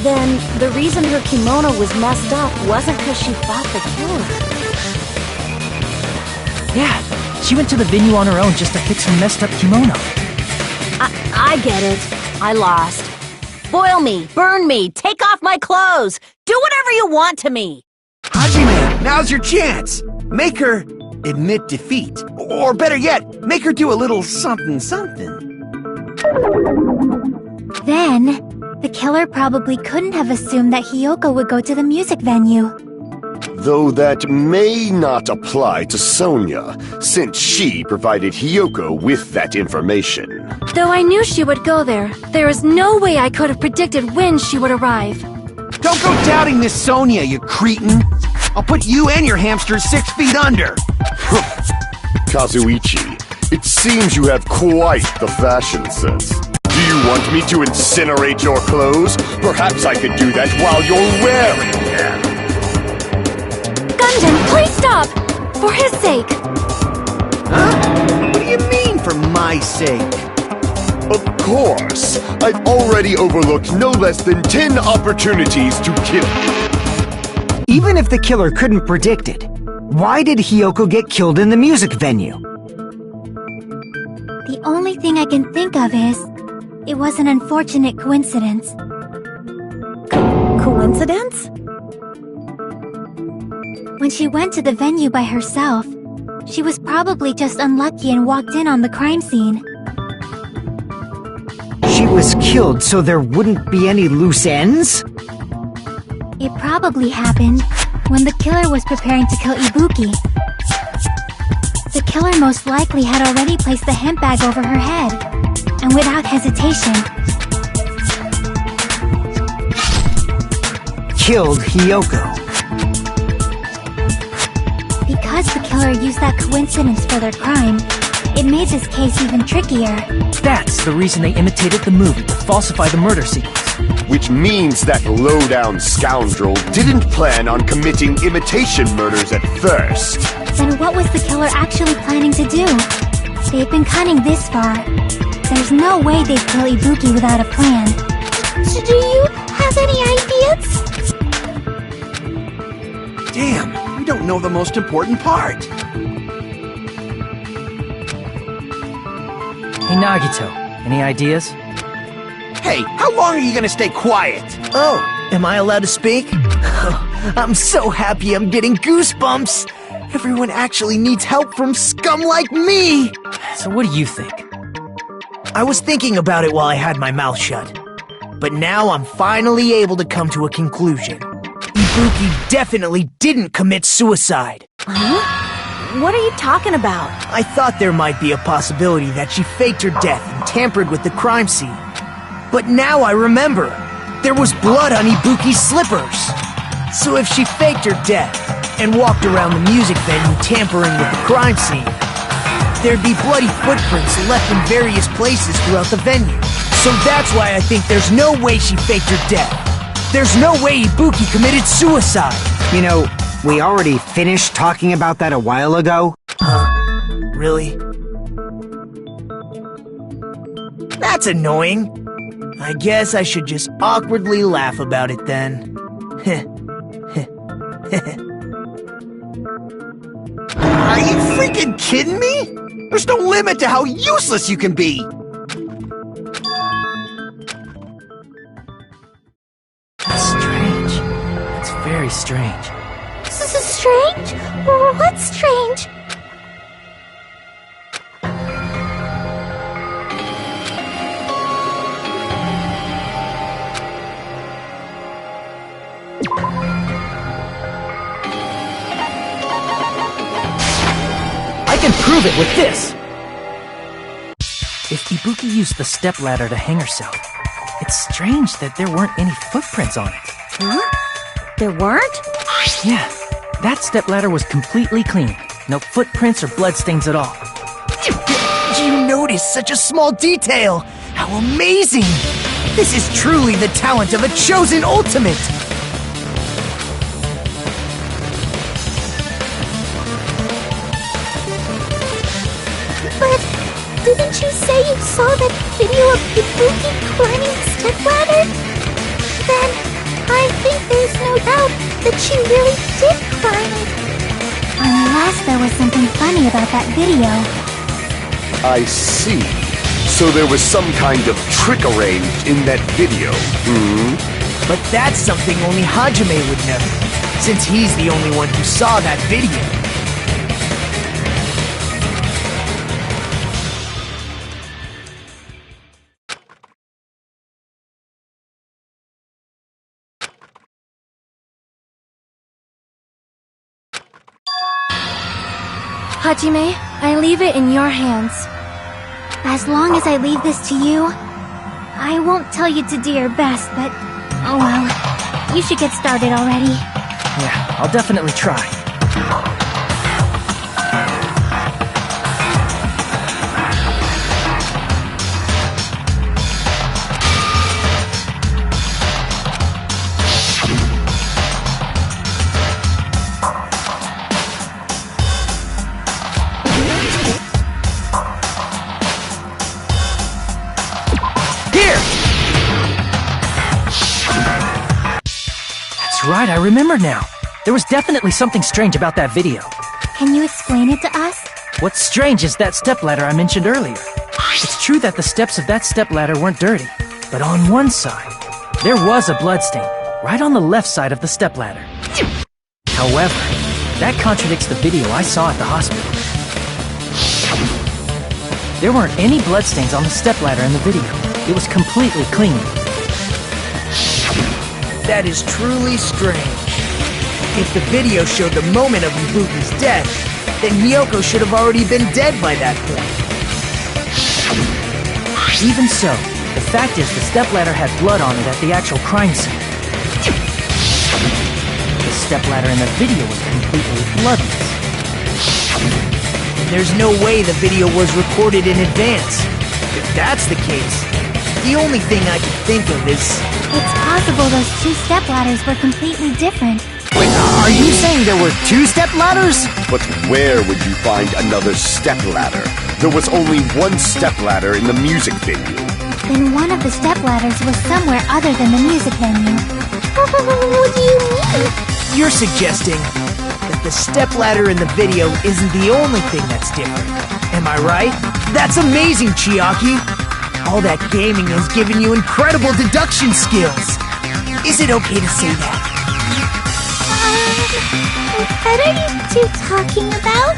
Then, the reason her kimono was messed up wasn't because she fought the killer. Yeah, she went to the venue on her own just to fix her messed up kimono. I get it. I lost. Boil me, burn me, take off my clothes, do whatever you want to me. Hajime, now's your chance. Make her admit defeat. Or better yet, make her do a little something something. Then, the killer probably couldn't have assumed that Hiyoko would go to the music venue. Though that may not apply to Sonia, since she provided Hiyoko with that information. Though I knew she would go there, there is no way I could have predicted when she would arrive. Don't go doubting Miss Sonia, you cretin. I'll put you and your hamsters 6 feet under. Kazuichi, it seems you have quite the fashion sense. Do you want me to incinerate your clothes? Perhaps I could do that while you're wearing them. Gunjan, please stop! For his sake! Huh? What do you mean, for my sake? Of course! I've already overlooked no less than 10 opportunities to kill you. Even if the killer couldn't predict it, why did Hiyoko get killed in the music venue? The only thing I can think of is, it was an unfortunate coincidence. Coincidence? When she went to the venue by herself, she was probably just unlucky and walked in on the crime scene. She was killed so there wouldn't be any loose ends? It probably happened when the killer was preparing to kill Ibuki. The killer most likely had already placed the hemp bag over her head, and without hesitation, killed Hiyoko. Because the killer used that coincidence for their crime, it made this case even trickier. That's the reason they imitated the movie to falsify the murder sequence. Which means that low-down scoundrel didn't plan on committing imitation murders at first. Then what was the killer actually planning to do? They've been cunning this far. There's no way they'd kill Ibuki without a plan. So do you have any ideas? Damn, we don't know the most important part. Hey Nagito, any ideas? Hey, how long are you gonna stay quiet? Oh, am I allowed to speak? I'm so happy I'm getting goosebumps! Everyone actually needs help from scum like me! So what do you think? I was thinking about it while I had my mouth shut. But now I'm finally able to come to a conclusion. Ibuki definitely didn't commit suicide. Huh? What are you talking about? I thought there might be a possibility that she faked her death and tampered with the crime scene. But now I remember, there was blood on Ibuki's slippers. So if she faked her death and walked around the music venue tampering with the crime scene, there'd be bloody footprints left in various places throughout the venue. So that's why I think there's no way she faked her death. There's no way Ibuki committed suicide. You know, we already finished talking about that a while ago. Really? That's annoying. I guess I should just awkwardly laugh about it then. Are you freaking kidding me? There's no limit to how useless you can be. That's strange. That's very strange. This is strange? What's strange? I can prove it with this! If Ibuki used the stepladder to hang herself, it's strange that there weren't any footprints on it. Huh? There weren't? Yeah, that stepladder was completely clean. No footprints or bloodstains at all. You noticed such a small detail! How amazing! This is truly the talent of a chosen ultimate! But didn't you say you saw that video of Ibuki burning the stepladder? Then that she really did cry. Unless there was something funny about that video. I see. So there was some kind of trick arranged in that video, But that's something only Hajime would know, since he's the only one who saw that video. Hajime, I leave it in your hands. As long as I leave this to you, I won't tell you to do your best, but oh well. You should get started already. Yeah, I'll definitely try. Right, I remember now. There was definitely something strange about that video. Can you explain it to us? What's strange is that stepladder I mentioned earlier. It's true that the steps of that stepladder weren't dirty, but on one side, there was a bloodstain, right on the left side of the stepladder. However, that contradicts the video I saw at the hospital. There weren't any bloodstains on the stepladder in the video. It was completely clean. That is truly strange. If the video showed the moment of Ibuki's death, then Hiyoko should have already been dead by that point. Even so, the fact is the stepladder had blood on it at the actual crime scene. The stepladder in the video was completely bloodless. And there's no way the video was recorded in advance. If that's the case, the only thing I can think of is... It's possible those two stepladders were completely different. Wait, are you saying there were two stepladders? But where would you find another stepladder? There was only one stepladder in the music venue. Then one of the stepladders was somewhere other than the music venue. What do you mean? You're suggesting that the stepladder in the video isn't the only thing that's different. Am I right? That's amazing, Chiaki! All that gaming has given you incredible deduction skills. Is it okay to say that? What are you two talking about?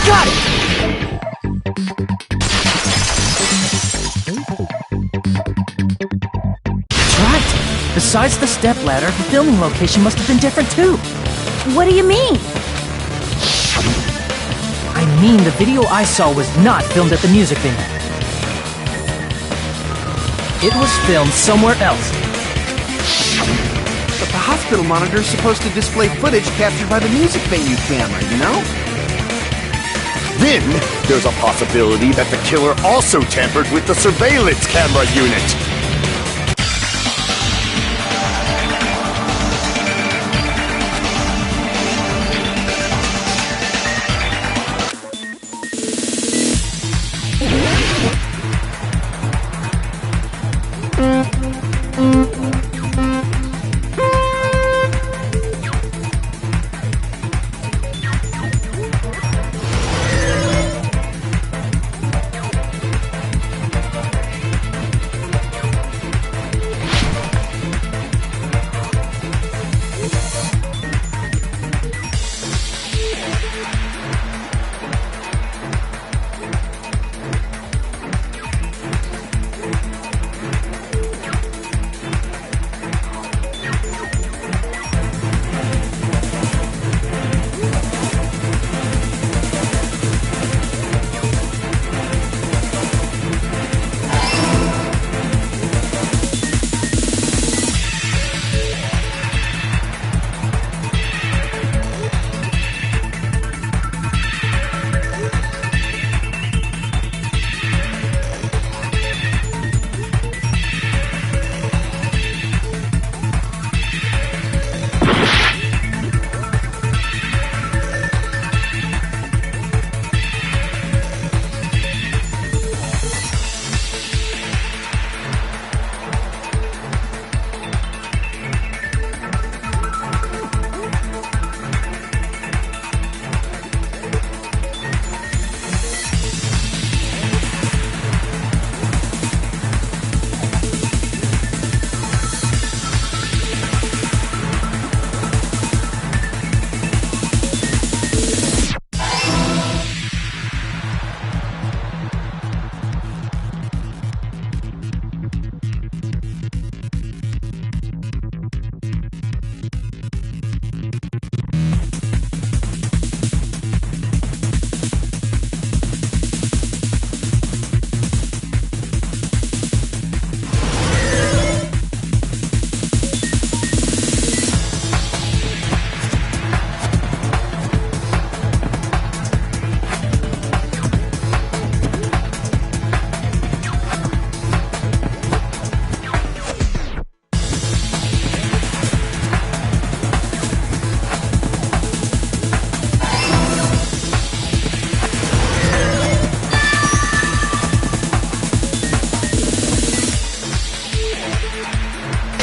got it! That's right. Besides the stepladder, the filming location must have been different too. What do you mean? I mean, the video I saw was not filmed at the music venue. It was filmed somewhere else. But the hospital monitor's supposed to display footage captured by the music venue camera, you know? Then, there's a possibility that the killer also tampered with the surveillance camera unit.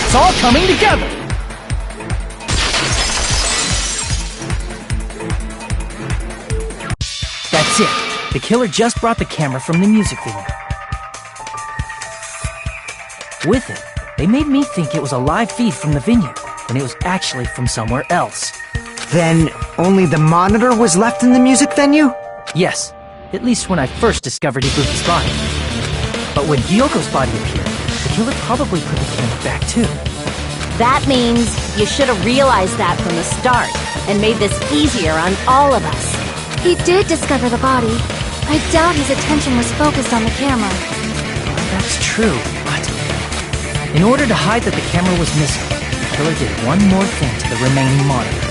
It's all coming together! That's it. The killer just brought the camera from the music venue. With it, they made me think it was a live feed from the venue, when it was actually from somewhere else. Then, only the monitor was left in the music venue? Yes, at least when I first discovered Ibuki's body. But when Gyoko's body appeared, the killer probably put the camera back too. That means you should have realized that from the start and made this easier on all of us. He did discover the body. I doubt his attention was focused on the camera. That's true, but in order to hide that the camera was missing, the killer did one more thing to the remaining monitor.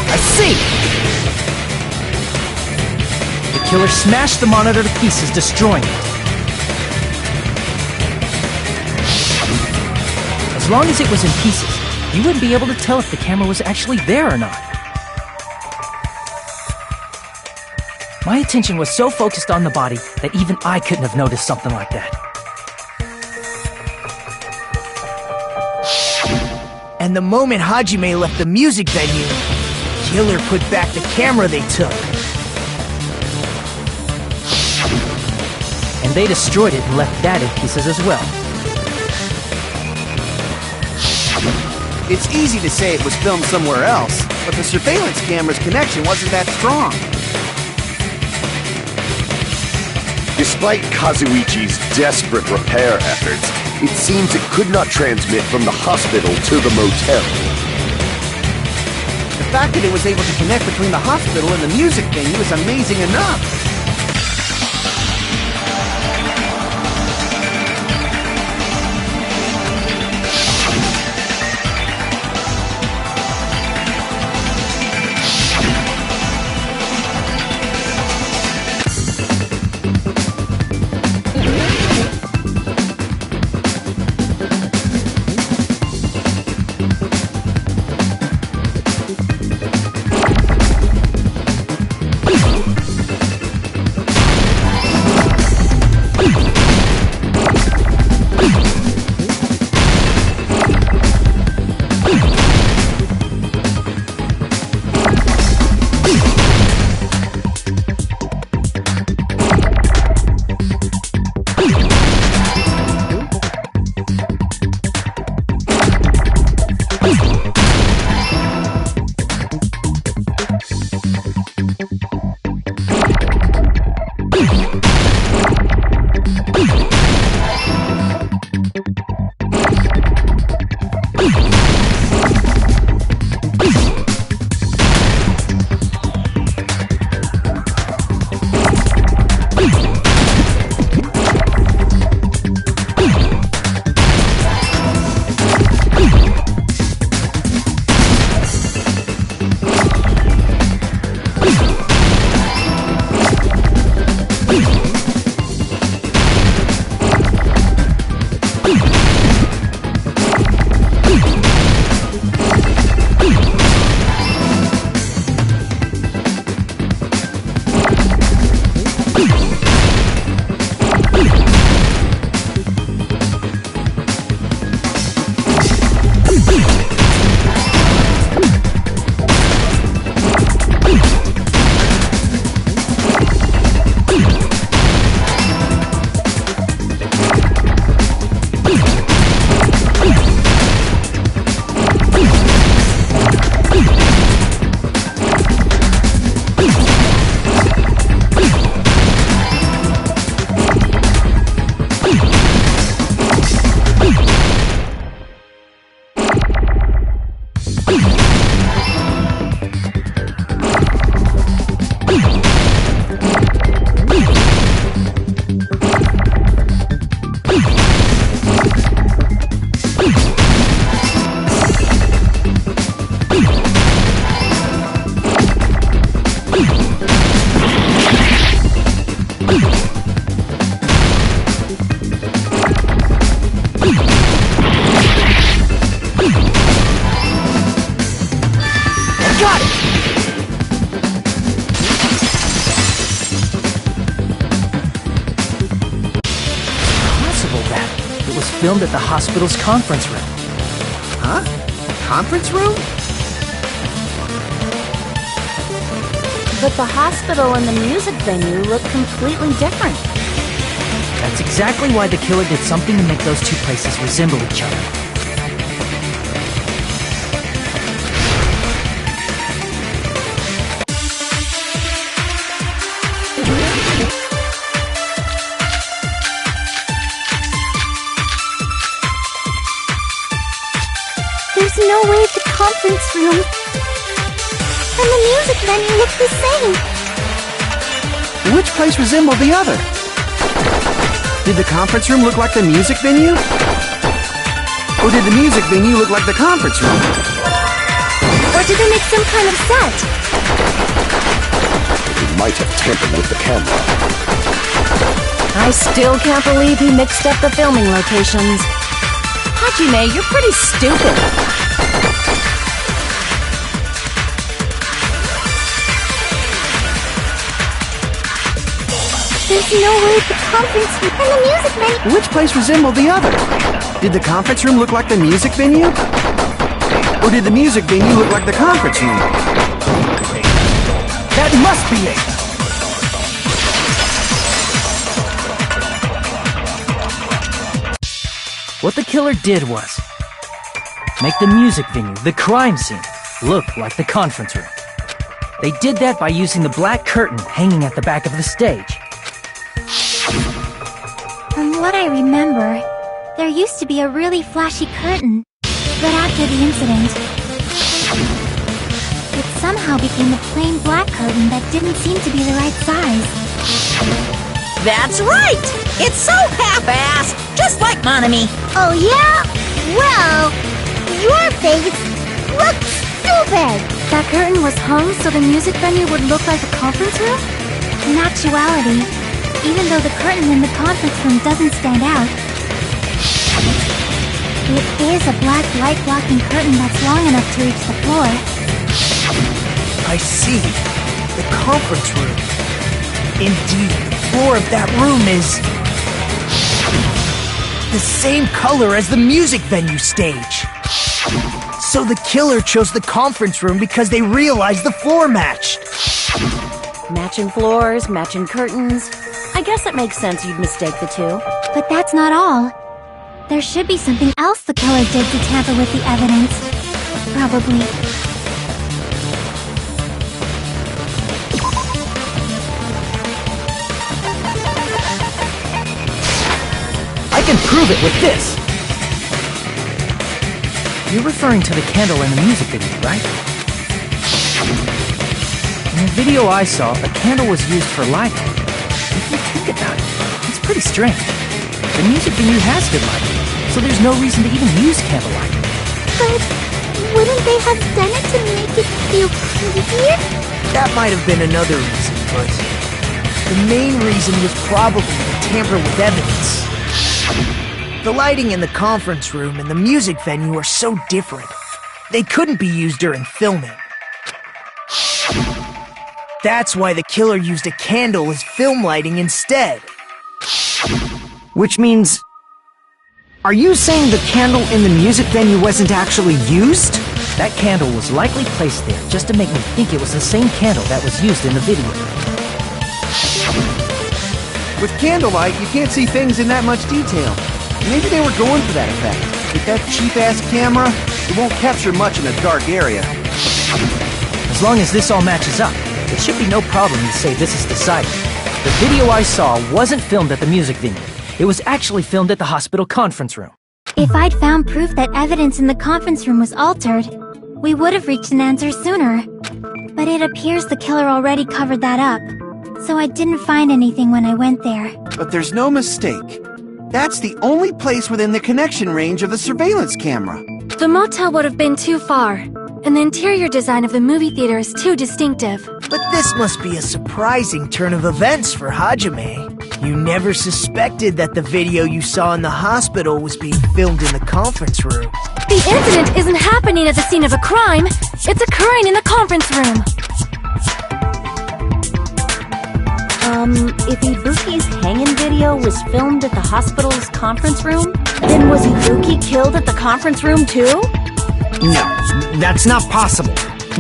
I see! The killer smashed the monitor to pieces, destroying it. As long as it was in pieces, you wouldn't be able to tell if the camera was actually there or not. My attention was so focused on the body that even I couldn't have noticed something like that. And the moment Hajime left the music venue, killer put back the camera they took. And they destroyed it and left that in pieces as well. It's easy to say it was filmed somewhere else, but the surveillance camera's connection wasn't that strong. Despite Kazuichi's desperate repair efforts, it seems it could not transmit from the hospital to the motel. The fact that it was able to connect between the hospital and the music venue is amazing enough. Filmed at the hospital's conference room. Huh? Conference room? But the hospital and the music venue look completely different. That's exactly why the killer did something to make those two places resemble each other. There's no way the conference room and the music venue look the same. Which place resembled the other? Did the conference room look like the music venue? Or did the music venue look like the conference room? Or did they make some kind of set? He might have tampered with the camera. I still can't believe he mixed up the filming locations. Hajime, you're pretty stupid. There's no way the conference room and the music venue... Which place resembled the other? Did the conference room look like the music venue? Or did the music venue look like the conference room? That must be it! What the killer did was, make the music venue, the crime scene, look like the conference room. They did that by using the black curtain hanging at the back of the stage. From what I remember, there used to be a really flashy curtain, but after the incident, it somehow became a plain black curtain that didn't seem to be the right size. That's right! It's so half-assed, just like Monami. Oh yeah? Well, your face looks stupid! That curtain was hung so the music venue would look like a conference room? In actuality, even though the curtain in the conference room doesn't stand out, it is a black light-blocking curtain that's long enough to reach the floor. I see. The conference room. Indeed, the floor of that room is the same color as the music venue stage. So the killer chose the conference room because they realized the floor matched. Matching floors, matching curtains. I guess it makes sense you'd mistake the two. But that's not all. There should be something else the killer did to tamper with the evidence. Probably. I can prove it with this! You're referring to the candle in the music video, right? In the video I saw, a candle was used for lighting. If you think about it, it's pretty strange. The music venue has good lighting, so there's no reason to even use candlelight. But wouldn't they have done it to make it feel creepier? That might have been another reason, but the main reason was probably to tamper with evidence. The lighting in the conference room and the music venue are so different. They couldn't be used during filming. That's why the killer used a candle as film lighting instead. Which means... Are you saying the candle in the music venue wasn't actually used? That candle was likely placed there just to make me think it was the same candle that was used in the video. With candlelight, you can't see things in that much detail. Maybe they were going for that effect. With that cheap-ass camera, it won't capture much in a dark area. As long as this all matches up, it should be no problem to say this is decided. The video I saw wasn't filmed at the music venue. It was actually filmed at the hospital conference room. If I'd found proof that evidence in the conference room was altered, we would have reached an answer sooner. But it appears the killer already covered that up, so I didn't find anything when I went there. But there's no mistake. That's the only place within the connection range of the surveillance camera. The motel would have been too far, and the interior design of the movie theater is too distinctive. But this must be a surprising turn of events for Hajime. You never suspected that the video you saw in the hospital was being filmed in the conference room. The incident isn't happening at the scene of a crime, it's occurring in the conference room. If Ibuki's hanging video was filmed at the hospital's conference room, then was Ibuki killed at the conference room too? No, that's not possible.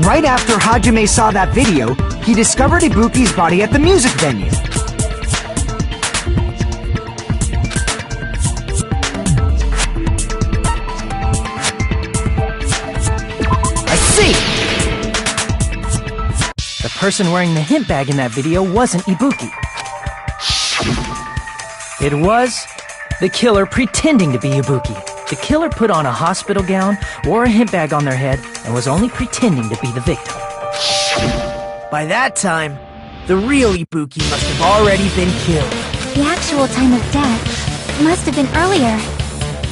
Right after Hajime saw that video, he discovered Ibuki's body at the music venue. I see! The person wearing the hint bag in that video wasn't Ibuki. It was the killer pretending to be Ibuki. The killer put on a hospital gown, wore a hint bag on their head, and was only pretending to be the victim. By that time, the real Ibuki must have already been killed. The actual time of death must have been earlier.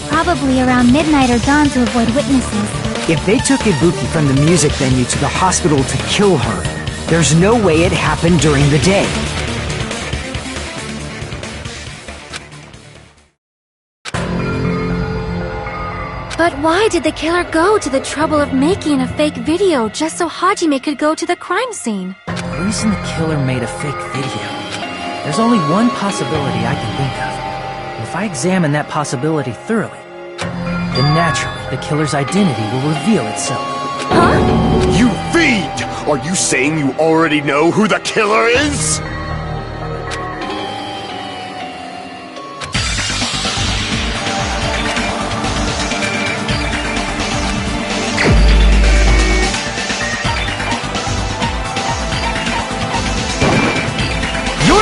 Probably around midnight or dawn to avoid witnesses. If they took Ibuki from the music venue to the hospital to kill her, there's no way it happened during the day. But why did the killer go to the trouble of making a fake video just so Hajime could go to the crime scene? The reason the killer made a fake video, there's only one possibility I can think of. And if I examine that possibility thoroughly, then naturally the killer's identity will reveal itself. You fiend! Are you saying you already know who the killer is?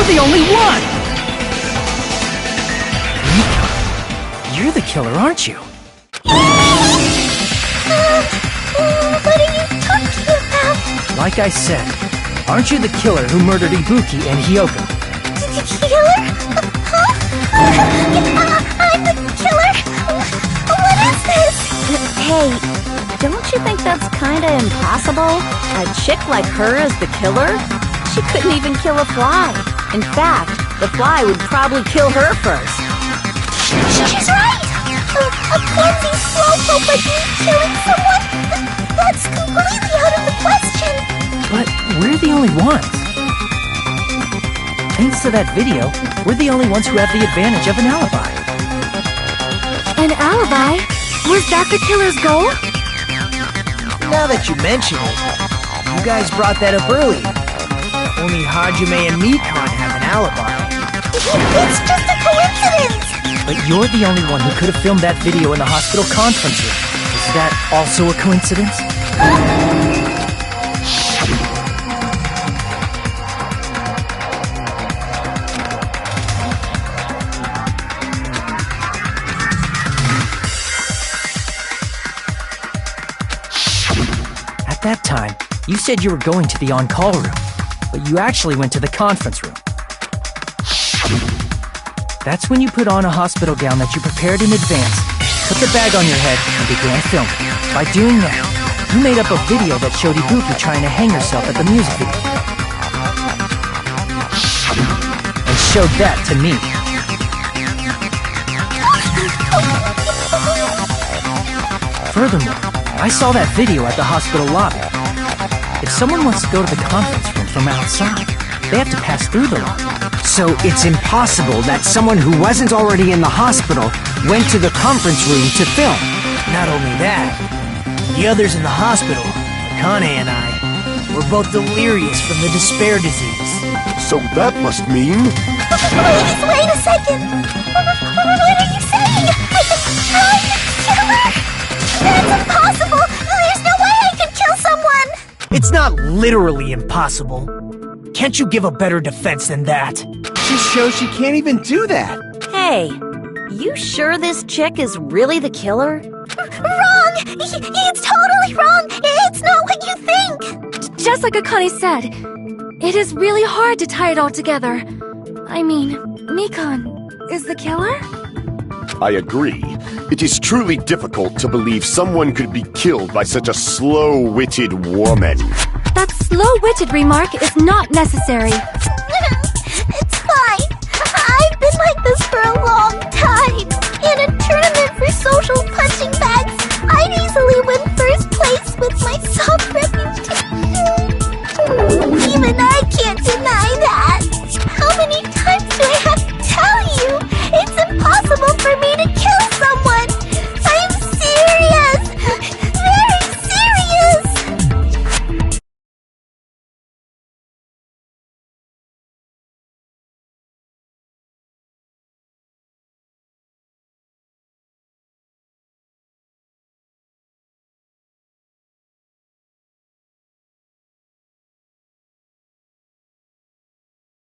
You're the only one! Mika, you're the killer, aren't you? What are you talking about? Like I said, aren't you the killer who murdered Ibuki and Hyoko? Killer? Huh? I'm the killer? What is this? Hey, don't you think that's kinda impossible? A chick like her as the killer? She couldn't even kill a fly. In fact, the fly would probably kill her first. She's right! A clumsy slowpoke like me killing someone? That's completely out of the question! But we're the only ones. Thanks to that video, we're the only ones who have the advantage of an alibi. An alibi? Was that the killer's goal? Now that you mention it, you guys brought that up earlier. Only Hajime and Mikan have an alibi. It's just a coincidence! But you're the only one who could have filmed that video in the hospital conference room. Is that also a coincidence? At that time, you said you were going to the on-call room, but you actually went to the conference room. That's when you put on a hospital gown that you prepared in advance, put the bag on your head, and began filming. By doing that, you made up a video that showed Ibuki trying to hang herself at the music video. And showed that to me. Furthermore, I saw that video at the hospital lobby. If someone wants to go to the conference room from outside, they have to pass through the lobby. So it's impossible that someone who wasn't already in the hospital went to the conference room to film. Not only that, the others in the hospital, Akane and I, were both delirious from the despair disease. So that must mean... Please, wait a second! What are you saying? I'm the killer? That's impossible! There's no way I could kill someone! It's not literally impossible. Can't you give a better defense than that? Just shows she can't even do that. Hey, you sure this chick is really the killer? Wrong! It's totally wrong! It's not what you think! Just like Akane said, it is really hard to tie it all together. I mean, Mikan is the killer? I agree. It is truly difficult to believe someone could be killed by such a slow-witted woman. That slow-witted remark is not necessary.